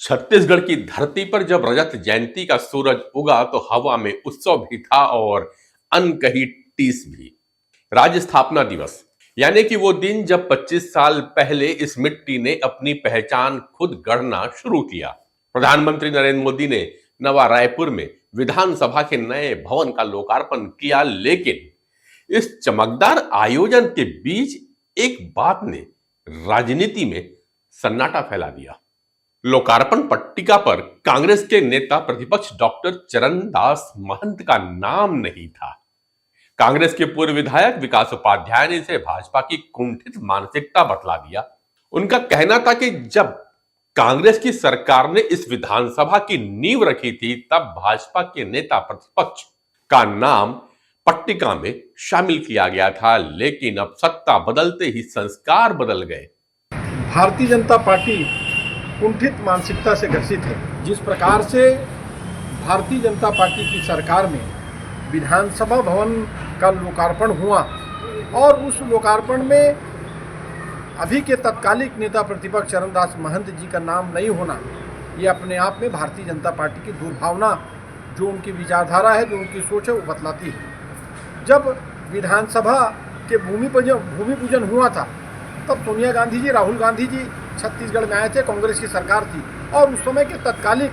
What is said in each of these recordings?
छत्तीसगढ़ की धरती पर जब रजत जयंती का सूरज उगा तो हवा में उत्सव भी था और अनकही टीस भी। राज्य स्थापना दिवस यानी कि वो दिन जब 25 साल पहले इस मिट्टी ने अपनी पहचान खुद गढ़ना शुरू किया। प्रधानमंत्री नरेंद्र मोदी ने नवा रायपुर में विधानसभा के नए भवन का लोकार्पण किया, लेकिन इस चमकदार आयोजन के बीच एक बात ने राजनीति में सन्नाटा फैला दिया। लोकार्पण पट्टिका पर कांग्रेस के नेता प्रतिपक्ष डॉक्टर चरणदास महंत का नाम नहीं था। कांग्रेस के पूर्व विधायक विकास उपाध्याय ने इसे भाजपा की कुंठित मानसिकता बतला दिया। उनका कहना था कि जब कांग्रेस की सरकार ने इस विधानसभा की नींव रखी थी तब भाजपा के नेता प्रतिपक्ष का नाम पट्टिका में शामिल किया गया था, लेकिन अब सत्ता बदलते ही संस्कार बदल गए। भारतीय जनता पार्टी कुंठित मानसिकता से ग्रसित है। जिस प्रकार से भारतीय जनता पार्टी की सरकार में विधानसभा भवन का लोकार्पण हुआ और उस लोकार्पण में अभी के तत्कालिक नेता प्रतिपक्ष चरणदास महंत जी का नाम नहीं होना, ये अपने आप में भारतीय जनता पार्टी की दुर्भावना, जो उनकी विचारधारा है, जो उनकी सोच है, वो बतलाती है। जब विधानसभा के भूमि पूजन हुआ था तब सोनिया गांधी जी, राहुल गांधी जी छत्तीसगढ़ में आए थे, कांग्रेस की सरकार थी और उस समय के तत्कालिक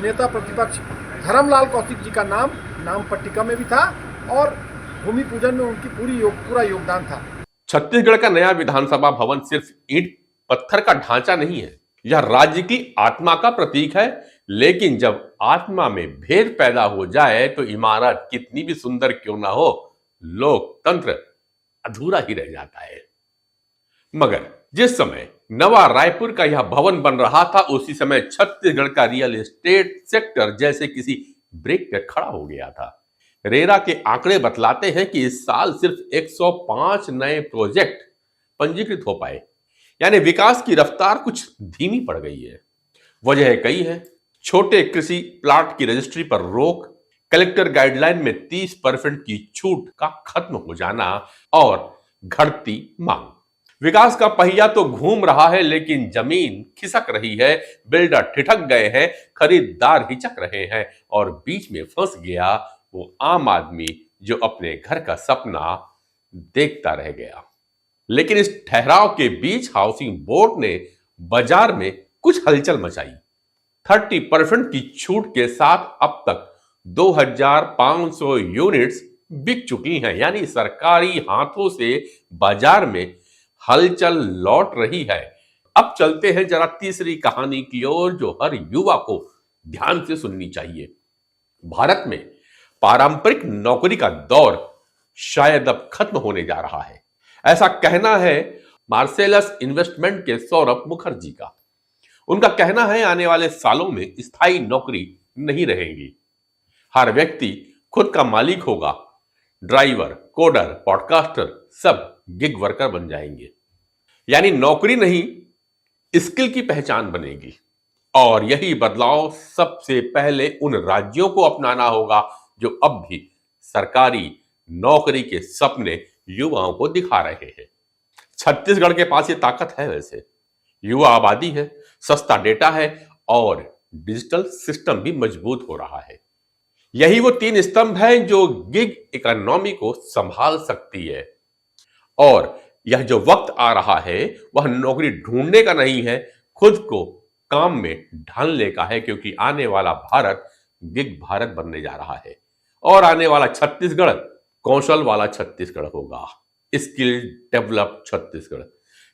नेता प्रतिपक्ष धर्मलाल कौशिक जी का नाम पट्टिका में भी था और भूमि पूजन में उनकी पूरा योगदान था। छत्तीसगढ़ का नया विधानसभा भवन सिर्फ ईंट पत्थर का ढांचा नहीं है, यह राज्य की आत्मा का प्रतीक है। लेकिन जब आत्मा में भेद पैदा हो जाए तो इमारत कितनी भी सुंदर क्यों ना हो, लोकतंत्र अधूरा ही रह जाता है। मगर जिस समय नवा रायपुर का यह भवन बन रहा था, उसी समय छत्तीसगढ़ का रियल एस्टेट सेक्टर जैसे किसी ब्रेक पर खड़ा हो गया था। रेरा के आंकड़े बतलाते हैं कि इस साल सिर्फ 105 नए प्रोजेक्ट पंजीकृत हो पाए, यानी विकास की रफ्तार कुछ धीमी पड़ गई है। वजह कई है। छोटे कृषि प्लाट की रजिस्ट्री पर रोक, कलेक्टर गाइडलाइन में 30% की छूट का खत्म हो जाना और घटती मांग। विकास का पहिया तो घूम रहा है लेकिन जमीन खिसक रही है, बिल्डर ठिठक गए हैं, खरीदार हिचक रहे हैं और बीच में फंस गया वो आम आदमी जो अपने घर का सपना देखता रह गया। लेकिन इस ठहराव के बीच हाउसिंग बोर्ड ने बाजार में कुछ हलचल मचाई। 30% की छूट के साथ अब तक 2500 यूनिट्स बिक चुकी हैं, यानी सरकारी हाथों से बाजार में हलचल लौट रही है। अब चलते हैं जरा तीसरी कहानी की ओर, जो हर युवा को ध्यान से सुननी चाहिए। भारत में पारंपरिक नौकरी का दौर शायद अब खत्म होने जा रहा है, ऐसा कहना है मार्सेलस इन्वेस्टमेंट के सौरभ मुखर्जी का। उनका कहना है आने वाले सालों में स्थायी नौकरी नहीं रहेगी, हर व्यक्ति खुद का मालिक होगा। ड्राइवर, कोडर, पॉडकास्टर सब गिग वर्कर बन जाएंगे, यानी नौकरी नहीं स्किल की पहचान बनेगी। और यही बदलाव सबसे पहले उन राज्यों को अपनाना होगा जो अब भी सरकारी नौकरी के सपने युवाओं को दिखा रहे हैं। छत्तीसगढ़ के पास ये ताकत है, वैसे युवा आबादी है, सस्ता डेटा है और डिजिटल सिस्टम भी मजबूत हो रहा है। यही वो 3 स्तंभ हैं जो गिग इकोनॉमी को संभाल सकती है। और यह जो वक्त आ रहा है वह नौकरी ढूंढने का नहीं है, खुद को काम में ढालने का है, क्योंकि आने वाला भारत गिग भारत बनने जा रहा है और आने वाला छत्तीसगढ़ कौशल वाला छत्तीसगढ़ होगा, स्किल डेवलप छत्तीसगढ़।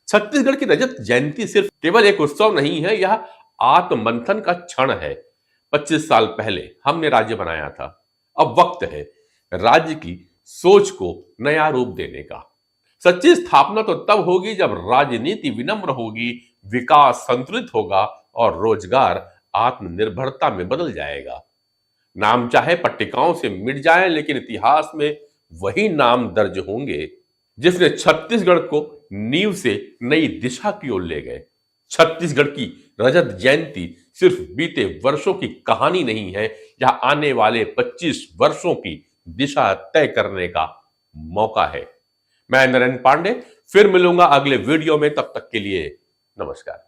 छत्तीसगढ़ की रजत जयंती सिर्फ केवल एक उत्सव नहीं है, यह आत्ममंथन का क्षण है। 25 साल पहले हमने राज्य बनाया था, अब वक्त है राज्य की सोच को नया रूप देने का। सच्ची स्थापना तो तब होगी जब राजनीति विनम्र होगी, विकास संतुलित होगा और रोजगार आत्मनिर्भरता में बदल जाएगा। नाम चाहे पट्टिकाओं से मिट जाए, लेकिन इतिहास में वही नाम दर्ज होंगे जिसने छत्तीसगढ़ को नींव से नई दिशा की ओर ले गए। छत्तीसगढ़ की रजत जयंती सिर्फ बीते वर्षों की कहानी नहीं है, यह आने वाले 25 वर्षों की दिशा तय करने का मौका है। मैं नरेंद्र पांडे फिर मिलूंगा अगले वीडियो में, तब तक के लिए नमस्कार।